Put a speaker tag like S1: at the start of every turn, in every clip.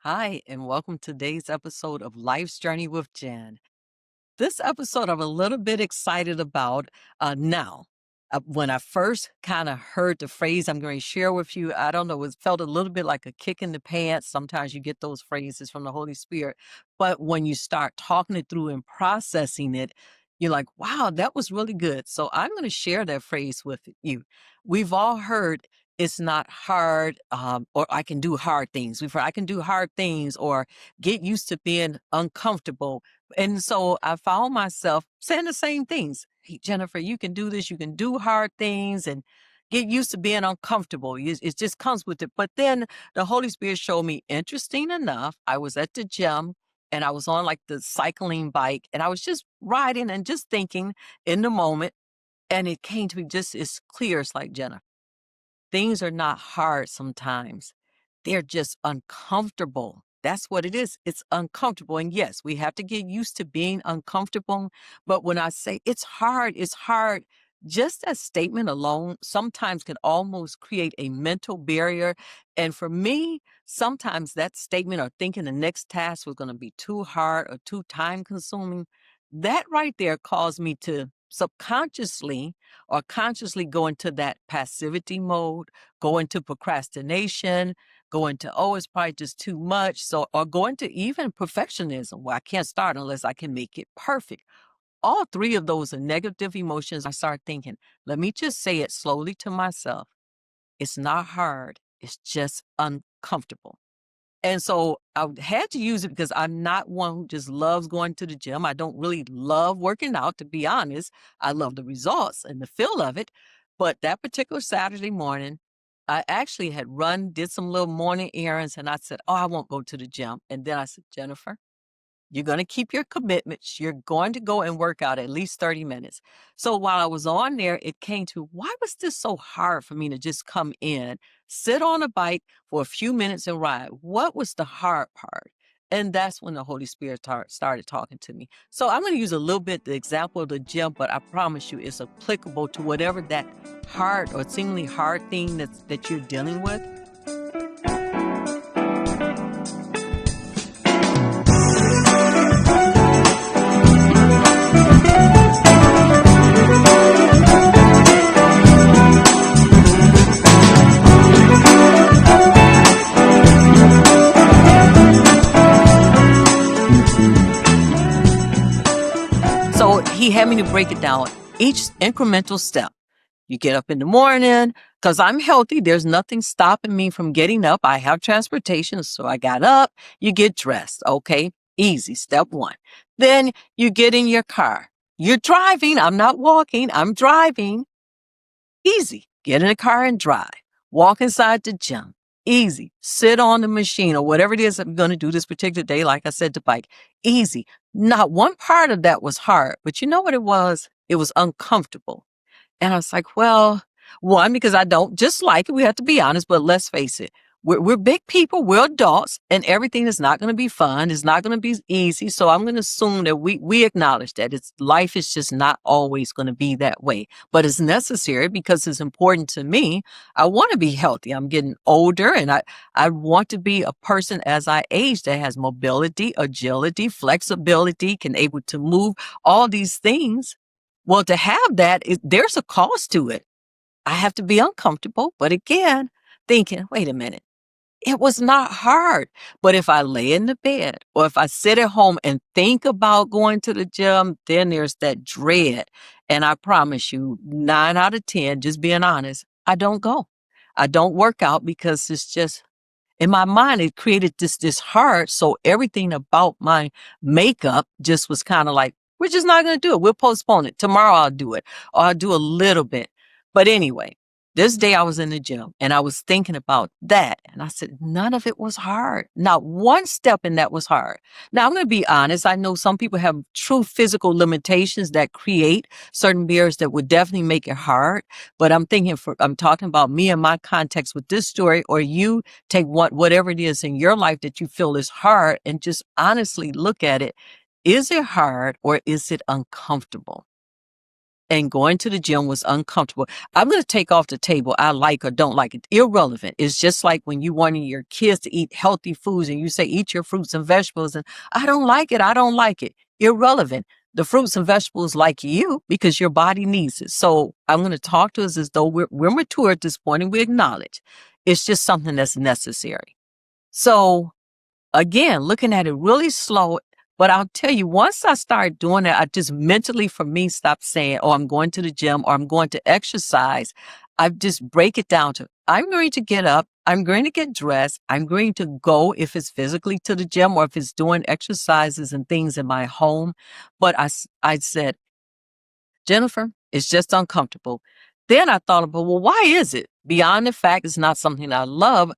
S1: Hi, and welcome to today's episode of Life's Journey with Jen. This episode I'm a little bit excited about now. When I first kind of heard the phrase I'm going to share with you, I don't know, it felt a little bit like a kick in the pants. Sometimes you get those phrases from the Holy Spirit. But when you start talking it through and processing it, you're like, wow, that was really good. So I'm going to share that phrase with you. We've all heard it's not hard, or I can do hard things. We've heard I can do hard things or get used to being uncomfortable. And so I found myself saying the same things. Hey, Jennifer, you can do this. You can do hard things and get used to being uncomfortable. It just comes with it. But then the Holy Spirit showed me, interesting enough, I was at the gym and I was on like the cycling bike and I was just riding and just thinking in the moment. And it came to me just as clear as like, Jennifer, things are not hard sometimes. They're just uncomfortable. That's what it is. It's uncomfortable. And yes, we have to get used to being uncomfortable. But when I say it's hard, just that statement alone sometimes can almost create a mental barrier. And for me, sometimes that statement or thinking the next task was going to be too hard or too time consuming, that right there caused me to subconsciously or consciously go into that passivity mode, go into procrastination, go into, oh, it's probably just too much. So, or go into even perfectionism where I can't start unless I can make it perfect. All three of those are negative emotions. I start thinking, let me just say it slowly to myself. It's not hard. It's just uncomfortable. And so I had to use it because I'm not one who just loves going to the gym. I don't really love working out, to be honest. I love the results and the feel of it. But that particular Saturday morning, I actually had did some little morning errands, and I said, oh, I won't go to the gym. And then I said, Jennifer, you're going to keep your commitments. You're going to go and work out at least 30 minutes. So while I was on there, it came to, why was this so hard for me to just come in, sit on a bike for a few minutes and ride? What was the hard part? And that's when the Holy Spirit started talking to me. So I'm going to use a little bit the example of the gym, but I promise you it's applicable to whatever that hard or seemingly hard thing that you're dealing with. So he had me to break it down, each incremental step. You get up in the morning, because I'm healthy. There's nothing stopping me from getting up. I have transportation, so I got up. You get dressed, okay? Easy, step one. Then you get in your car. You're driving. I'm not walking. I'm driving. Easy. Get in the car and drive. Walk inside the gym. Easy. Sit on the machine or whatever it is I'm going to do this particular day. Like I said, the bike. Easy. Not one part of that was hard, but you know what it was? It was uncomfortable. And I was like, well, one, because I don't just like it. We have to be honest, but let's face it. We're big people. We're adults, and everything is not going to be fun. It's not going to be easy. So I'm going to assume that we acknowledge that life is just not always going to be that way, but it's necessary because it's important to me. I want to be healthy. I'm getting older, and I want to be a person as I age that has mobility, agility, flexibility, can able to move all these things. Well, to have that, there's a cost to it. I have to be uncomfortable, but again, thinking, wait a minute, it was not hard. But if I lay in the bed or if I sit at home and think about going to the gym, then there's that dread. And I promise you, 9 out of 10, just being honest, I don't go. I don't work out because it's just in my mind, it created this hard. So everything about my makeup just was kind of like, we're just not going to do it. We'll postpone it. Tomorrow I'll do it, or I'll do a little bit. But anyway, this day I was in the gym and I was thinking about that. And I said, none of it was hard. Not one step in that was hard. Now, I'm going to be honest. I know some people have true physical limitations that create certain barriers that would definitely make it hard. But I'm talking about me and my context with this story, or you take whatever it is in your life that you feel is hard and just honestly look at it. Is it hard or is it uncomfortable? and going to the gym was uncomfortable. I'm going to take off the table. I like or don't like it. Irrelevant. It's just like when you wanting your kids to eat healthy foods and you say, eat your fruits and vegetables. And I don't like it. I don't like it. Irrelevant. The fruits and vegetables like you because your body needs it. So I'm going to talk to us as though we're mature at this point and we acknowledge it's just something that's necessary. So again, looking at it really slow. But I'll tell you, once I start doing it, I just mentally, for me, stop saying, oh, I'm going to the gym or I'm going to exercise. I just break it down to, I'm going to get up. I'm going to get dressed. I'm going to go if it's physically to the gym or if it's doing exercises and things in my home. But I said, Jennifer, it's just uncomfortable. Then I thought about, well, why is it? Beyond the fact it's not something I love,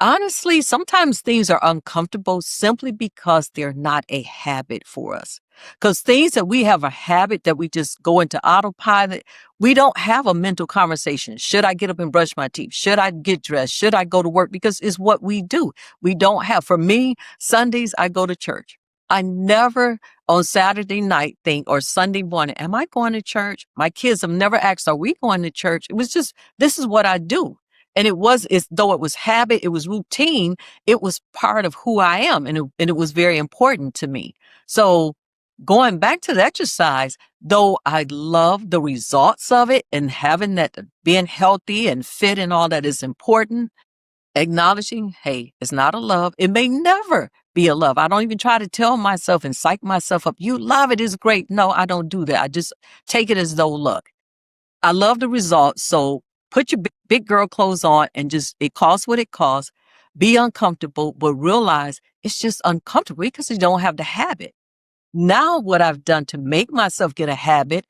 S1: honestly, sometimes things are uncomfortable simply because they're not a habit for us. Because things that we have a habit that we just go into autopilot, we don't have a mental conversation. Should I get up and brush my teeth? Should I get dressed? Should I go to work? Because it's what we do. We don't have, for me, Sundays, I go to church. I never on Saturday night think or Sunday morning, am I going to church? My kids have never asked, are we going to church? It was just, this is what I do. And it's though it was habit, it was routine, it was part of who I am. And it was very important to me. So going back to the exercise, though I love the results of it and having that being healthy and fit and all that is important, acknowledging, hey, it's not a love. It may never be a love. I don't even try to tell myself and psych myself up. You love it is great. No, I don't do that. I just take it as though, look, I love the results. So put your big girl clothes on and just, it costs what it costs. Be uncomfortable, but realize it's just uncomfortable because you don't have the habit. Now what I've done to make myself get a habit,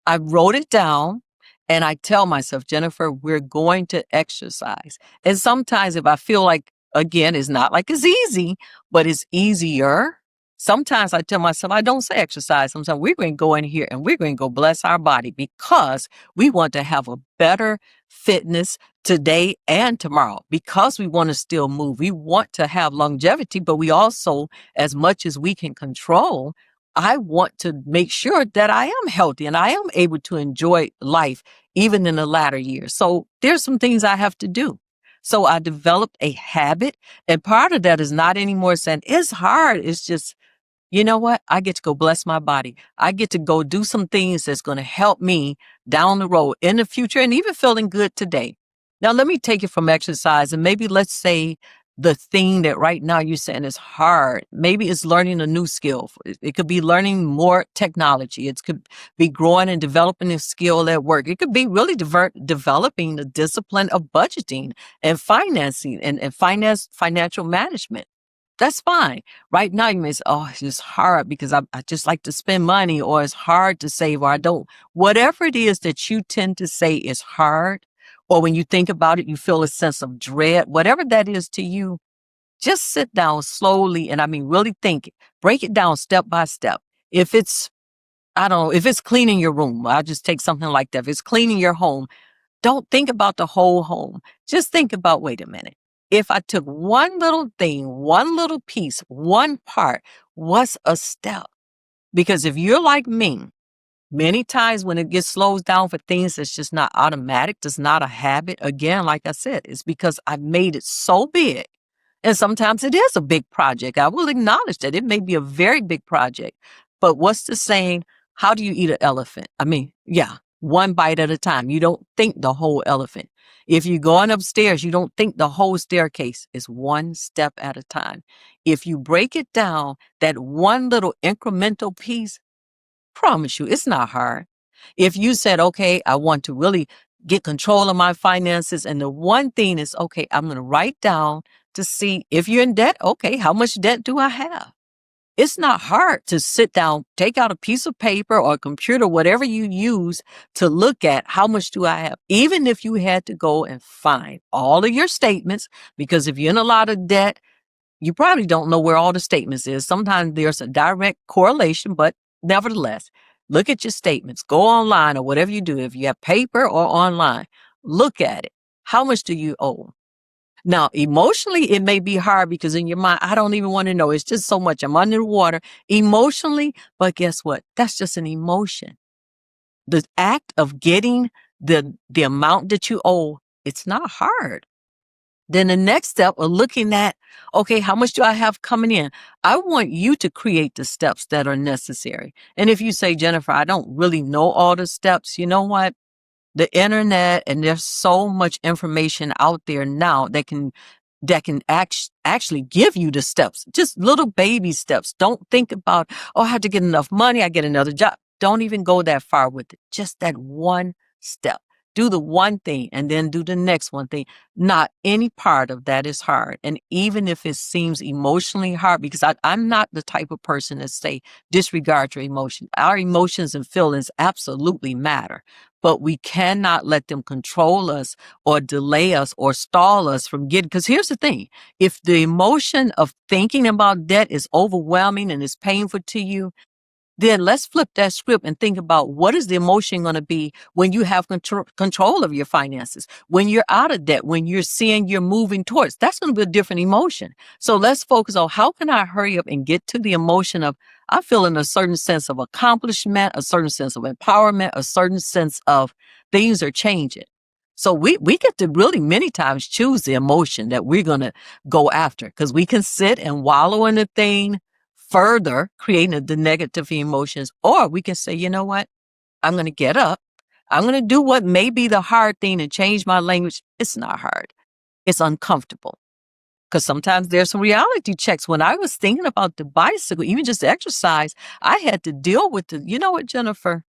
S1: I wrote it down and I tell myself, Jennifer, we're going to exercise. And sometimes if I feel like, again, it's not like it's easy, but it's easier. Sometimes I tell myself, I don't say exercise. Sometimes we're going to go in here and we're going to go bless our body because we want to have a better fitness today and tomorrow because we want to still move. We want to have longevity, but we also, as much as we can control, I want to make sure that I am healthy and I am able to enjoy life even in the latter years. So there's some things I have to do. So I developed a habit, and part of that is not anymore saying it's hard. It's just, you know what? I get to go bless my body. I get to go do some things that's going to help me down the road in the future and even feeling good today. Now, let me take it from exercise and maybe let's say the thing that right now you're saying is hard. Maybe it's learning a new skill. It could be learning more technology. It could be growing and developing a skill at work. It could be really developing the discipline of budgeting and financing and financial management. That's fine. Right now, you may say, oh, it's just hard because I just like to spend money, or it's hard to save, or I don't. Whatever it is that you tend to say is hard, or when you think about it, you feel a sense of dread, whatever that is to you, just sit down slowly and really think it. Break it down step by step. If it's, I don't know, if it's cleaning your room, I'll just take something like that. If it's cleaning your home, don't think about the whole home. Just think about, wait a minute. If I took one little thing, one little piece, one part, what's a step? Because if you're like me, many times when it gets slows down for things that's just not automatic, that's not a habit. Again, like I said, it's because I've made it so big. And sometimes it is a big project. I will acknowledge that it may be a very big project. But what's the saying? How do you eat an elephant? One bite at a time. You don't think the whole elephant. If you're going upstairs, you don't think the whole staircase. Is one step at a time. If you break it down, that one little incremental piece, promise you, it's not hard. If you said, okay, I want to really get control of my finances, and the one thing is, okay, I'm going to write down to see if you're in debt. Okay, how much debt do I have? It's not hard to sit down, take out a piece of paper or a computer, whatever you use to look at how much do I have. Even if you had to go and find all of your statements, because if you're in a lot of debt, you probably don't know where all the statements is. Sometimes there's a direct correlation, but nevertheless, look at your statements. Go online or whatever you do. If you have paper or online, look at it. How much do you owe? Now, emotionally, it may be hard because in your mind, I don't even want to know. It's just so much. I'm under the water emotionally. But guess what? That's just an emotion. The act of getting the amount that you owe, it's not hard. Then the next step of looking at, okay, how much do I have coming in? I want you to create the steps that are necessary. And if you say, Jennifer, I don't really know all the steps, you know what? The internet, and there's so much information out there now that can actually give you the steps, just little baby steps. Don't think about, oh, I have to get enough money, I get another job. Don't even go that far with it. Just that one step. Do the one thing and then do the next one thing. Not any part of that is hard. And even if it seems emotionally hard, because I'm not the type of person that say disregard your emotion. Our emotions and feelings absolutely matter, but we cannot let them control us or delay us or stall us from getting, because here's the thing. If the emotion of thinking about debt is overwhelming and is painful to you, then let's flip that script and think about what is the emotion going to be when you have control of your finances, when you're out of debt, when you're seeing you're moving towards. That's going to be a different emotion. So let's focus on how can I hurry up and get to the emotion of I'm feeling a certain sense of accomplishment, a certain sense of empowerment, a certain sense of things are changing. So we get to really many times choose the emotion that we're going to go after, because we can sit and wallow in the thing, further creating the negative emotions, or we can say, you know what? I'm going to get up. I'm going to do what may be the hard thing and change my language. It's not hard. It's uncomfortable. Because sometimes there's some reality checks. When I was thinking about the bicycle, even just the exercise, I had to deal with you know what, Jennifer?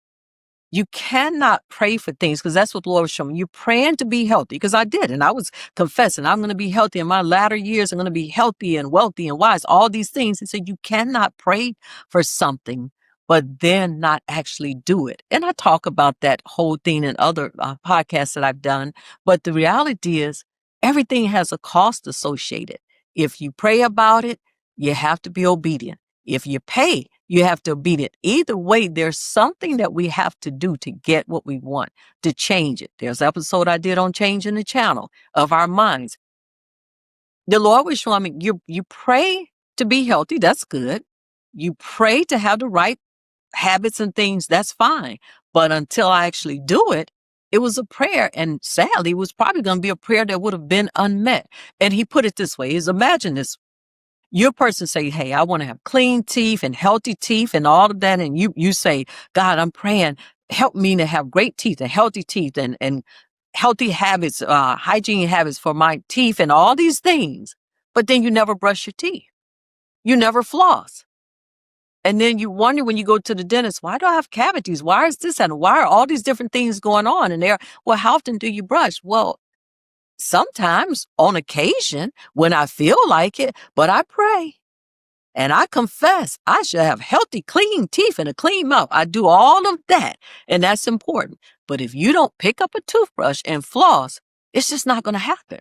S1: You cannot pray for things, because that's what the Lord was showing me. You're praying to be healthy, because I did. And I was confessing, I'm going to be healthy in my latter years. I'm going to be healthy and wealthy and wise, all these things. He said, you cannot pray for something, but then not actually do it. And I talk about that whole thing in other podcasts that I've done. But the reality is everything has a cost associated. If you pray about it, you have to be obedient. If you pay, you have to beat it. Either way, there's something that we have to do to get what we want, to change it. There's an episode I did on changing the channel of our minds. The Lord was showing me, you pray to be healthy. That's good. You pray to have the right habits and things. That's fine. But until I actually do it, it was a prayer. And sadly, it was probably going to be a prayer that would have been unmet. And he put it this way, is imagine this. Your person say, hey, I want to have clean teeth and healthy teeth and all of that. And you say, God, I'm praying, help me to have great teeth and healthy teeth and healthy habits, hygiene habits for my teeth and all these things. But then you never brush your teeth. You never floss. And then you wonder when you go to the dentist, why do I have cavities? Why is this and why are all these different things going on? And well, how often do you brush? Well, sometimes on occasion when I feel like it, but I pray and I confess I should have healthy, clean teeth and a clean mouth. I do all of that, and that's important. But if you don't pick up a toothbrush and floss, it's just not going to happen.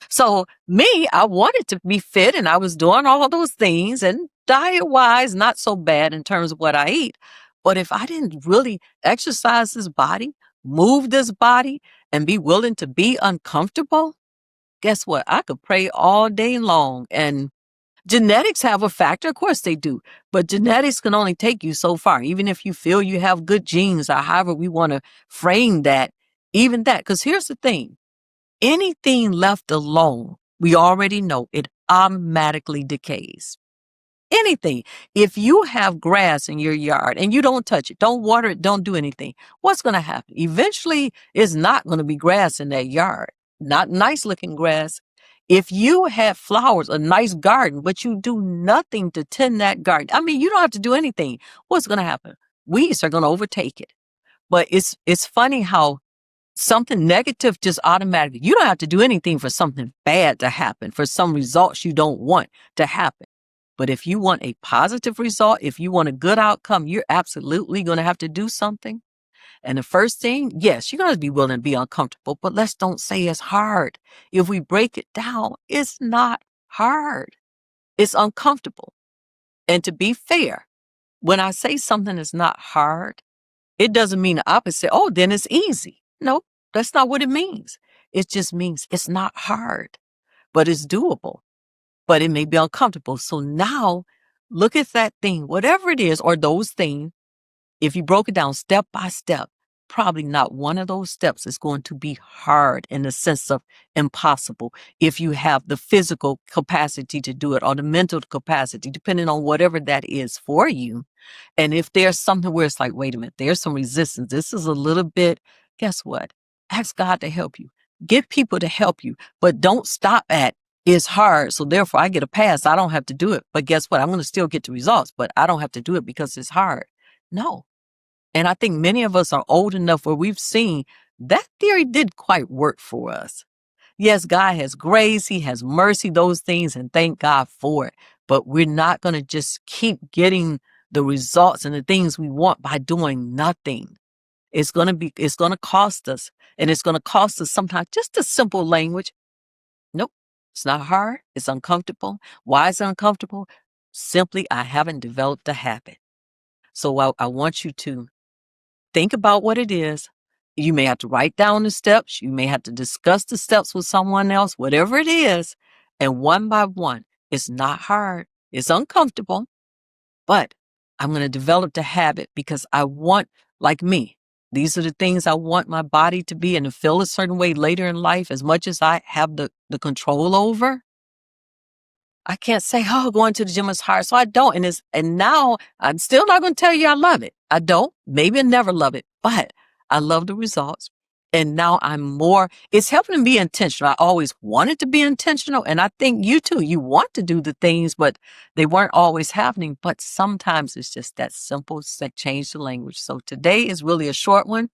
S1: So me, I wanted to be fit and I was doing all those things, and diet-wise, not so bad in terms of what I eat. But if I didn't really exercise this body, move this body, and be willing to be uncomfortable, guess what? I could pray all day long. And genetics have a factor. Of course they do. But genetics can only take you so far. Even if you feel you have good genes or however we want to frame that, even that. Because here's the thing. Anything left alone, we already know it automatically decays. Anything. If you have grass in your yard and you don't touch it, don't water it, don't do anything, what's going to happen? Eventually, it's not going to be grass in that yard. Not nice looking grass. If you have flowers, a nice garden, but you do nothing to tend that garden, I mean, you don't have to do anything. What's going to happen? Weeds are going to overtake it. But it's funny how something negative just automatically, you don't have to do anything for something bad to happen, for some results you don't want to happen. But if you want a positive result, if you want a good outcome, you're absolutely going to have to do something. And the first thing, yes, you're going to be willing to be uncomfortable, but let's don't say it's hard. If we break it down, it's not hard. It's uncomfortable. And to be fair, when I say something is not hard, it doesn't mean the opposite. Oh, then it's easy. No, that's not what it means. It just means it's not hard, but it's doable. But it may be uncomfortable. So now look at that thing, whatever it is, or those things, if you broke it down step by step, probably not one of those steps is going to be hard in the sense of impossible if you have the physical capacity to do it or the mental capacity, depending on whatever that is for you. And if there's something where it's like, wait a minute, there's some resistance. This is a little bit, guess what? Ask God to help you. Get people to help you, but don't stop at it's hard. So therefore I get a pass. I don't have to do it. But guess what? I'm going to still get the results, but I don't have to do it because it's hard. No. And I think many of us are old enough where we've seen that theory did quite work for us. Yes, God has grace, He has mercy, those things, and thank God for it. But we're not going to just keep getting the results and the things we want by doing nothing. It's going to cost us. And it's going to cost us sometimes just a simple language. Nope, it's not hard. It's uncomfortable. Why is it uncomfortable? Simply, I haven't developed a habit. So I want you to think about what it is. You may have to write down the steps. You may have to discuss the steps with someone else, whatever it is. And one by one, it's not hard. It's uncomfortable, but I'm going to develop the habit because I want, like me, these are the things I want my body to be and to feel a certain way later in life. As much as I have the control over, I can't say, oh, going to the gym is hard. So I don't. And now I'm still not going to tell you I love it. I don't. Maybe I never love it, but I love the results. And now it's helping me be intentional. I always wanted to be intentional. And I think you too, you want to do the things, but they weren't always happening. But sometimes it's just that simple, change the language. So today is really a short one.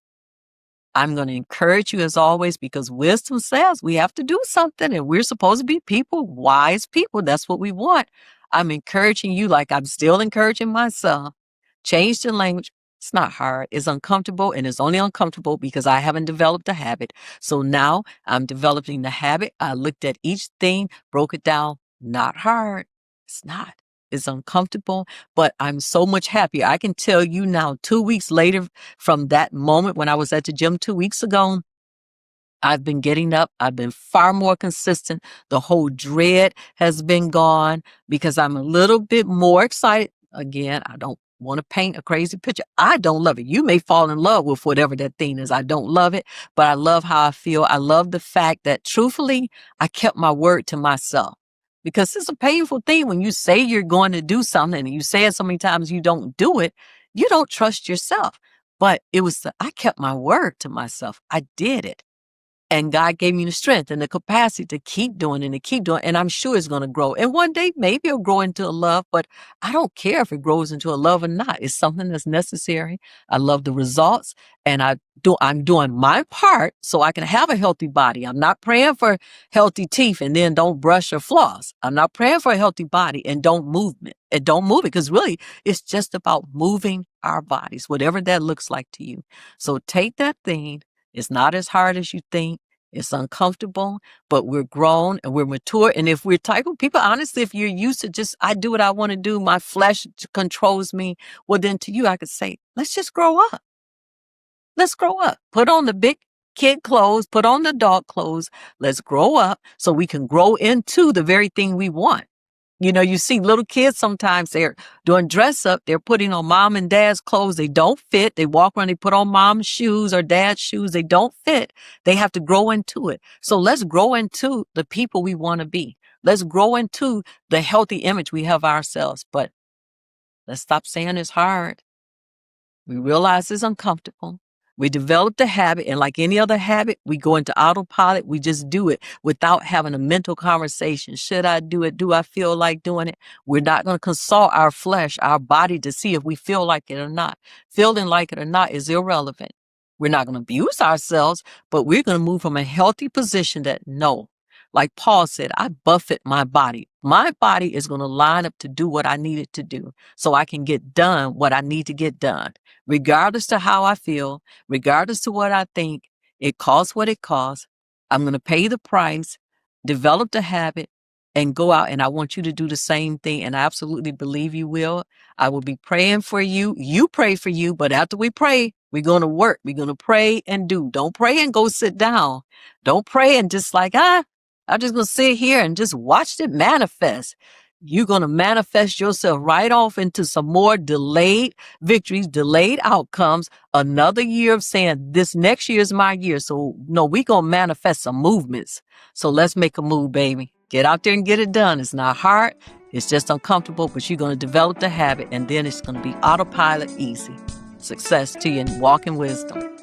S1: I'm going to encourage you as always, because wisdom says we have to do something and we're supposed to be people, wise people. That's what we want. I'm encouraging you like I'm still encouraging myself. Change the language. It's not hard. It's uncomfortable, and it's only uncomfortable because I haven't developed a habit. So now I'm developing the habit. I looked at each thing, broke it down. Not hard. It's not. It's uncomfortable, but I'm so much happier. I can tell you now, 2 weeks later from that moment when I was at the gym 2 weeks ago, I've been getting up. I've been far more consistent. The whole dread has been gone because I'm a little bit more excited. Again, I don't want to paint a crazy picture. I don't love it. You may fall in love with whatever that thing is. I don't love it, but I love how I feel. I love the fact that truthfully, I kept my word to myself. Because it's a painful thing when you say you're going to do something and you say it so many times you don't do it, you don't trust yourself. But I kept my word to myself. I did it. And God gave me the strength and the capacity to keep doing and to keep doing. And I'm sure it's going to grow. And one day, maybe it'll grow into a love, but I don't care if it grows into a love or not. It's something that's necessary. I love the results, and I'm doing my part so I can have a healthy body. I'm not praying for healthy teeth and then don't brush or floss. I'm not praying for a healthy body and don't move it. And don't move it, because really it's just about moving our bodies, whatever that looks like to you. So take that thing. It's not as hard as you think. It's uncomfortable, but we're grown and we're mature. And if we're type of people, honestly, if you're used to just, I do what I want to do, my flesh controls me, well, then to you, I could say, let's just grow up. Let's grow up. Put on the big kid clothes, put on the dog clothes. Let's grow up so we can grow into the very thing we want. You know, you see little kids sometimes they're doing dress up. They're putting on mom and dad's clothes. They don't fit. They walk around, they put on mom's shoes or dad's shoes. They don't fit. They have to grow into it. So let's grow into the people we want to be. Let's grow into the healthy image we have ourselves. But let's stop saying it's hard. We realize it's uncomfortable. We developed a habit, and like any other habit, we go into autopilot. We just do it without having a mental conversation. Should I do it? Do I feel like doing it? We're not going to consult our flesh, our body, to see if we feel like it or not. Feeling like it or not is irrelevant. We're not going to abuse ourselves, but we're going to move from a healthy position that no. Like Paul said, I buffet my body. My body is going to line up to do what I need it to do so I can get done what I need to get done. Regardless to how I feel, regardless to what I think, it costs what it costs. I'm going to pay the price, develop the habit, and go out. And I want you to do the same thing. And I absolutely believe you will. I will be praying for you. You pray for you. But after we pray, we're going to work. We're going to pray and do. Don't pray and go sit down. Don't pray and just like, I'm just going to sit here and just watch it manifest. you're going to manifest yourself right off into some more delayed victories, delayed outcomes, another year of saying, this next year is my year. So, no, we're going to manifest some movements. So let's make a move, baby. Get out there and get it done. It's not hard. It's just uncomfortable, but you're going to develop the habit, and then it's going to be autopilot easy. Success to you and walk in wisdom.